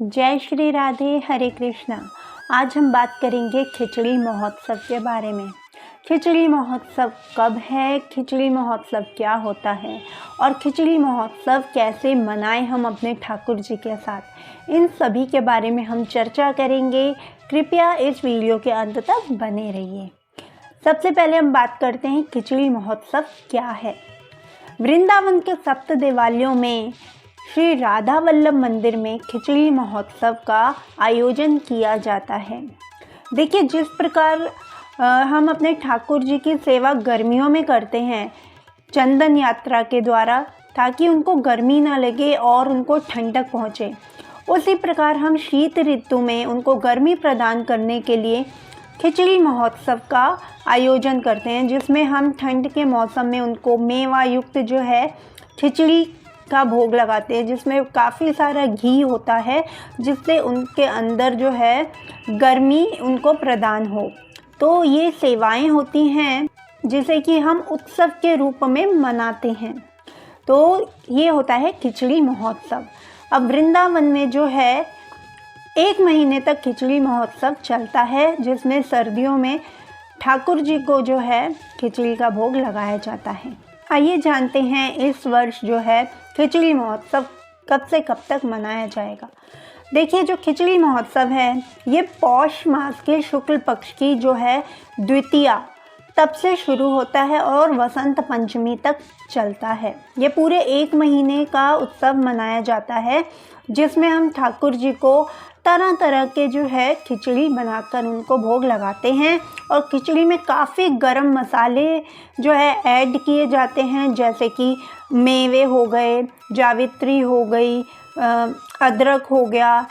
जय श्री राधे, हरे कृष्णा। आज हम बात करेंगे खिचड़ी महोत्सव के बारे में। खिचड़ी महोत्सव कब है, खिचड़ी महोत्सव क्या होता है और खिचड़ी महोत्सव कैसे मनाएं हम अपने ठाकुर जी के साथ, इन सभी के बारे में हम चर्चा करेंगे। कृपया इस वीडियो के अंत तक बने रहिए। सबसे पहले हम बात करते हैं खिचड़ी महोत्सव क्या है। वृंदावन के सप्त देवालयों में श्री राधा वल्लभ मंदिर में खिचड़ी महोत्सव का आयोजन किया जाता है। देखिए, जिस प्रकार हम अपने ठाकुर जी की सेवा गर्मियों में करते हैं चंदन यात्रा के द्वारा, ताकि उनको गर्मी ना लगे और उनको ठंडक पहुँचे, उसी प्रकार हम शीत ऋतु में उनको गर्मी प्रदान करने के लिए खिचड़ी महोत्सव का आयोजन करते हैं, जिसमें हम ठंड के मौसम में उनको मेवा युक्त जो है खिचड़ी का भोग लगाते हैं, जिसमें काफ़ी सारा घी होता है, जिससे उनके अंदर जो है गर्मी उनको प्रदान हो। तो ये सेवाएं होती हैं जिसे कि हम उत्सव के रूप में मनाते हैं। तो ये होता है खिचड़ी महोत्सव। अब वृंदावन में जो है 1 महीने तक खिचड़ी महोत्सव चलता है, जिसमें सर्दियों में ठाकुर जी को जो है खिचड़ी का भोग लगाया जाता है। आइए जानते हैं इस वर्ष जो है खिचड़ी महोत्सव कब से कब तक मनाया जाएगा। देखिए, जो खिचड़ी महोत्सव है ये पौष मास के शुक्ल पक्ष की जो है द्वितीया तब से शुरू होता है और वसंत पंचमी तक चलता है। ये पूरे 1 महीने का उत्सव मनाया जाता है, जिसमें हम ठाकुर जी को तरह तरह के जो है खिचड़ी बनाकर उनको भोग लगाते हैं। और खिचड़ी में काफ़ी गरम मसाले जो है ऐड किए जाते हैं, जैसे कि मेवे हो गए, जावित्री हो गई, अदरक हो गया,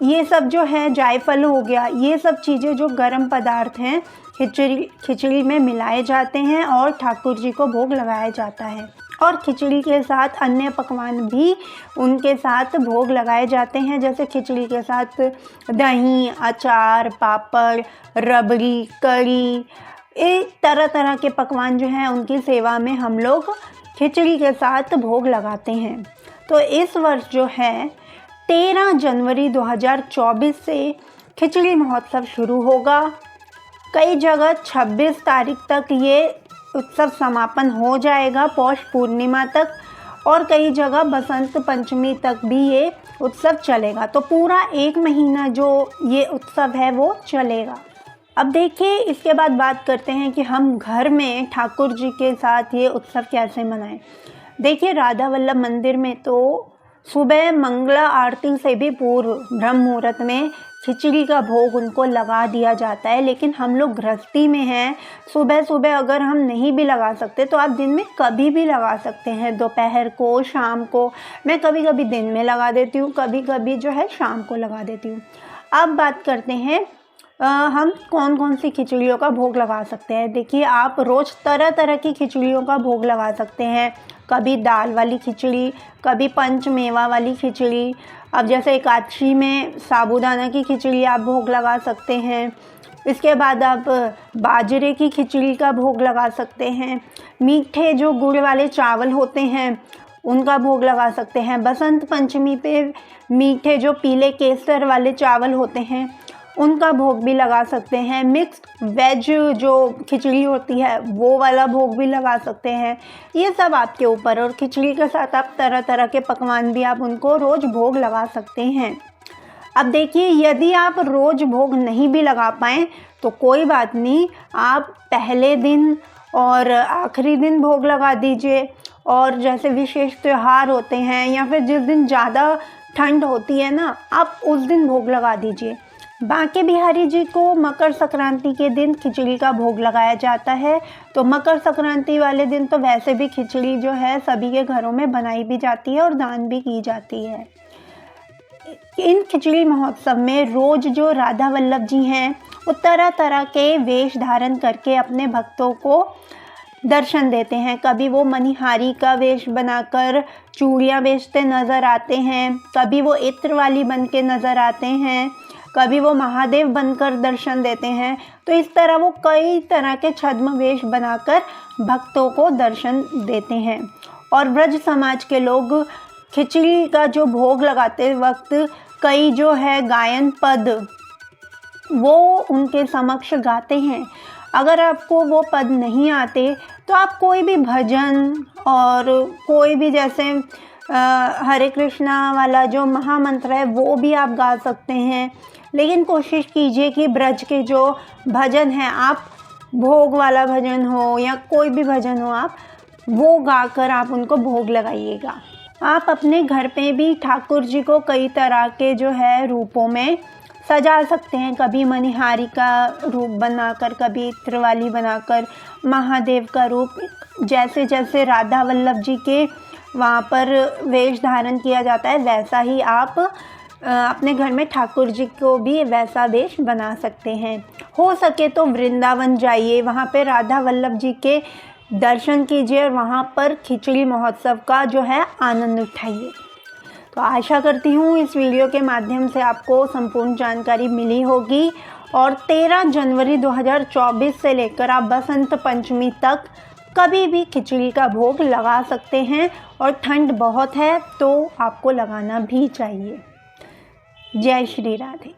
ये सब जो है जायफल हो गया, ये सब चीज़ें जो गरम पदार्थ हैं खिचड़ी में मिलाए जाते हैं और ठाकुर जी को भोग लगाया जाता है। और खिचड़ी के साथ अन्य पकवान भी उनके साथ भोग लगाए जाते हैं, जैसे खिचड़ी के साथ दही, अचार, पापड़, रबड़ी, कढ़ी, एक तरह तरह के पकवान जो हैं उनकी सेवा में हम लोग खिचड़ी के साथ भोग लगाते हैं। तो इस वर्ष जो है 13 जनवरी 2024 से खिचड़ी महोत्सव शुरू होगा। कई जगह 26 तारीख तक ये उत्सव समापन हो जाएगा, पौष पूर्णिमा तक, और कई जगह बसंत पंचमी तक भी ये उत्सव चलेगा। तो पूरा 1 महीना जो ये उत्सव है वो चलेगा। अब देखिए, इसके बाद बात करते हैं कि हम घर में ठाकुर जी के साथ ये उत्सव कैसे मनाएं। देखिए, राधा वल्लभ मंदिर में तो सुबह मंगला आरती से भी पूर्व ब्रह्म मुहूर्त में खिचड़ी का भोग उनको लगा दिया जाता है। लेकिन हम लोग गृहस्थी में हैं, सुबह सुबह अगर हम नहीं भी लगा सकते तो आप दिन में कभी भी लगा सकते हैं, दोपहर को, शाम को। मैं कभी कभी दिन में लगा देती हूँ, कभी कभी जो है शाम को लगा देती हूँ। अब बात करते हैं हम कौन कौन सी खिचड़ियों का भोग लगा सकते हैं। देखिए, आप रोज़ तरह तरह की खिचड़ियों का भोग लगा सकते हैं। कभी दाल वाली खिचड़ी, कभी पंचमेवा वाली खिचड़ी। अब जैसे एकादशी में साबूदाना की खिचड़ी आप भोग लगा सकते हैं। इसके बाद आप बाजरे की खिचड़ी का भोग लगा सकते हैं। मीठे जो गुड़ वाले चावल होते हैं उनका भोग लगा सकते हैं। बसंत पंचमी पे मीठे जो पीले केसर वाले चावल होते हैं उनका भोग भी लगा सकते हैं। मिक्स्ड वेज जो खिचड़ी होती है वो वाला भोग भी लगा सकते हैं। ये सब आपके ऊपर। और खिचड़ी के साथ आप तरह तरह के पकवान भी आप उनको रोज़ भोग लगा सकते हैं। अब देखिए, यदि आप रोज़ भोग नहीं भी लगा पाएँ तो कोई बात नहीं, आप पहले दिन और आखिरी दिन भोग लगा दीजिए। और जैसे विशेष त्यौहार होते हैं या फिर जिस दिन ज़्यादा ठंड होती है ना, आप उस दिन भोग लगा दीजिए। बांके बिहारी जी को मकर संक्रांति के दिन खिचड़ी का भोग लगाया जाता है। तो मकर संक्रांति वाले दिन तो वैसे भी खिचड़ी जो है सभी के घरों में बनाई भी जाती है और दान भी की जाती है। इन खिचड़ी महोत्सव में रोज जो राधा वल्लभ जी हैं वो तरह तरह के वेश धारण करके अपने भक्तों को दर्शन देते हैं। कभी वो मनिहारी का वेश बनाकर चूड़ियाँ बेचते नज़र आते हैं, कभी वो इत्र वाली बन के नज़र आते हैं, कभी वो महादेव बनकर दर्शन देते हैं। तो इस तरह वो कई तरह के छद्म वेश बनाकर भक्तों को दर्शन देते हैं। और ब्रज समाज के लोग खिचड़ी का जो भोग लगाते वक्त कई जो है गायन पद वो उनके समक्ष गाते हैं। अगर आपको वो पद नहीं आते तो आप कोई भी भजन और कोई भी जैसे हरे कृष्णा वाला जो महामंत्र है वो भी आप गा सकते हैं। लेकिन कोशिश कीजिए कि ब्रज के जो भजन हैं, आप भोग वाला भजन हो या कोई भी भजन हो, आप वो गाकर आप उनको भोग लगाइएगा। आप अपने घर पे भी ठाकुर जी को कई तरह के जो है रूपों में सजा सकते हैं। कभी मणिहारी का रूप बनाकर, कभी त्रिवाली बनाकर, महादेव का रूप, जैसे जैसे राधा वल्लभ जी के वहाँ पर वेश धारण किया जाता है वैसा ही आप अपने घर में ठाकुर जी को भी वैसा वेश बना सकते हैं। हो सके तो वृंदावन जाइए, वहाँ पे राधा वल्लभ जी के दर्शन कीजिए और वहाँ पर खिचड़ी महोत्सव का जो है आनंद उठाइए। तो आशा करती हूँ इस वीडियो के माध्यम से आपको संपूर्ण जानकारी मिली होगी। और 13 जनवरी 2024 से लेकर आप बसंत पंचमी तक कभी भी खिचड़ी का भोग लगा सकते हैं। और ठंड बहुत है तो आपको लगाना भी चाहिए। जय श्री राधे।